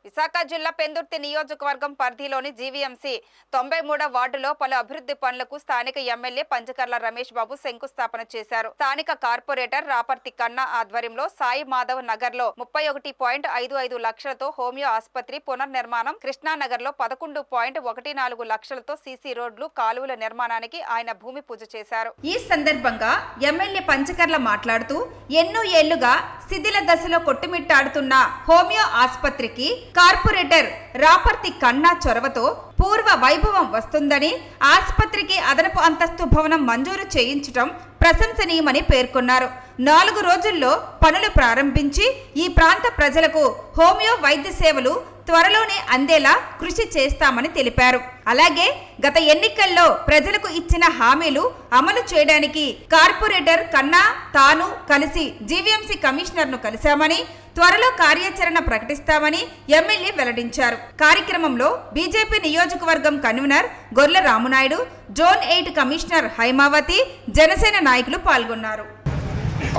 విశాఖ జిల్లా పెందుర్తి నియోజకవర్గం పరిధిలోని జీవీఎంసీ 93వ వార్డులో పలు అభివృద్ధి పనులకు స్థానిక ఎమ్మెల్యే పంచకర్ల రమేష్ బాబు శంకుస్థాపన చేశారు. స్థానిక కార్పొరేటర్ రాపర్తి కన్నా ఆధ్వర్యంలో సాయి మాధవ్ నగర్ లో 31.55 లక్షలతో హోమియో ఆసుపత్రి పునర్నిర్మాణం, కృష్ణానగర్ లో 11.14 లక్షలతో సీసీ రోడ్లు, కాలువల నిర్మాణానికి ఆయన భూమి పూజ చేశారు. ఈ సందర్భంగా ఎమ్మెల్యే పంచకర్ల మాట్లాడుతూ ఎన్నో ఏళ్లుగా శిథిల దశలో కొట్టుమిట్టాడుతున్న హోమియో ఆసుపత్రికి కార్పొరేటర్ రాపర్తి కన్నా చొరవతో పూర్వ వైభవం వస్తుందని, ఆసుపత్రికి అదనపు అంతస్తు భవనం మంజూరు చేయించడం ప్రశంసనీయమని పేర్కొన్నారు. 4 రోజుల్లో పనులు ప్రారంభించి ఈ ప్రాంత ప్రజలకు హోమియో వైద్య సేవలు త్వరలోనే అందేలా కృషి చేస్తామని తెలిపారు. అలాగే గత ఎన్నికల్లో ప్రజలకు ఇచ్చిన హామీలు అమలు చేయడానికి కార్పొరేటర్ కన్నా తాను కలిసి జీవీఎంసీ కమిషనర్ను కలిశామని, త్వరలో కార్యాచరణ ప్రకటిస్తామని ఎమ్మెల్యే వెల్లడించారు. కార్యక్రమంలో బీజేపీ నియోజకవర్గం convener Gorla Ramunaidu, zone 8 commissioner Haimavathi, Janasena నాయకులు పాల్గొన్నారు.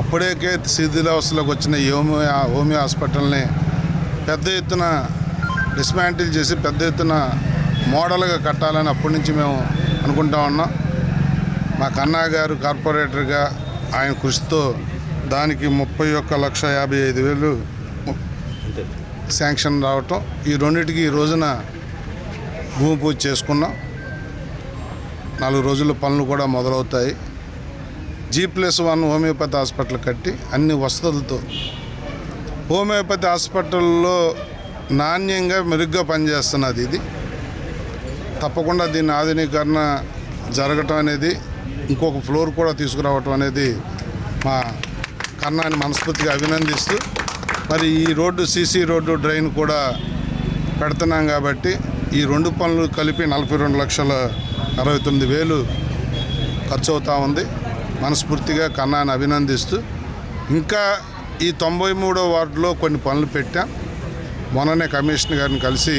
అప్పుడే శిథిలావస్థలోకి వచ్చిన హోమియో హాస్పిటల్ని పెద్ద ఎత్తున డిస్మాంటిల్ చేసి పెద్ద ఎత్తున మోడల్గా కట్టాలని అప్పటి నుంచి మేము అనుకుంటా ఉన్నాం. మా కన్నా గారు కార్పొరేటర్గా ఆయన కృషితో దానికి 31,55,000 శాంక్షన్ రావటం, ఈ రెండింటికి ఈ రోజున భూమి పూజ చేసుకున్నాం. 4 రోజుల పనులు కూడా మొదలవుతాయి. G+1 హోమియోపతి హాస్పిటల్ కట్టి అన్ని వసతులతో హోమియోపతి హాస్పిటల్లో నాణ్యంగా మెరుగ్గా పనిచేస్తున్నది. ఇది తప్పకుండా దీని ఆధునీకరణ జరగటం అనేది, ఇంకొక ఫ్లోర్ కూడా తీసుకురావటం అనేది మా కన్నాని మనస్ఫూర్తిగా అభినందిస్తూ, మరి ఈ రోడ్డు సీసీ రోడ్డు డ్రైన్ కూడా పెడుతున్నాం కాబట్టి ఈ 2 పనులు కలిపి 42,69,000 ఖర్చు అవుతూ ఉంది. మనస్ఫూర్తిగా కన్నాని అభినందిస్తూ, ఇంకా ఈ 93వ వార్డులో కొన్ని పనులు పెట్టాం. మొన్ననే కమిషనర్ గారిని కలిసి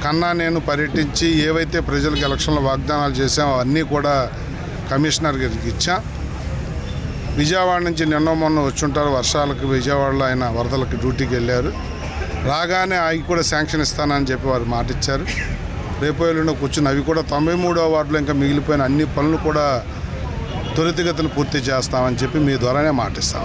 కన్నా నేను పర్యటించి ఏవైతే ప్రజలకు ఎలక్షన్లో వాగ్దానాలు చేశామో అవన్నీ కూడా కమిషనర్ గారికి ఇచ్చాం. విజయవాడ నుంచి మొన్న వచ్చుంటారు, వర్షాలకు విజయవాడలో ఆయన వరదలకు డ్యూటీకి వెళ్ళారు. రాగానే అవి కూడా శాంక్షన్ ఇస్తానని చెప్పి వారు మాట ఇచ్చారు. రేపు ఎల్లుండి కూర్చుని అవి కూడా 93వ వార్డులో ఇంకా మిగిలిపోయిన అన్ని పనులు కూడా త్వరితగతిన పూర్తి చేస్తామని చెప్పి మీ ద్వారానే మాటిస్తాం.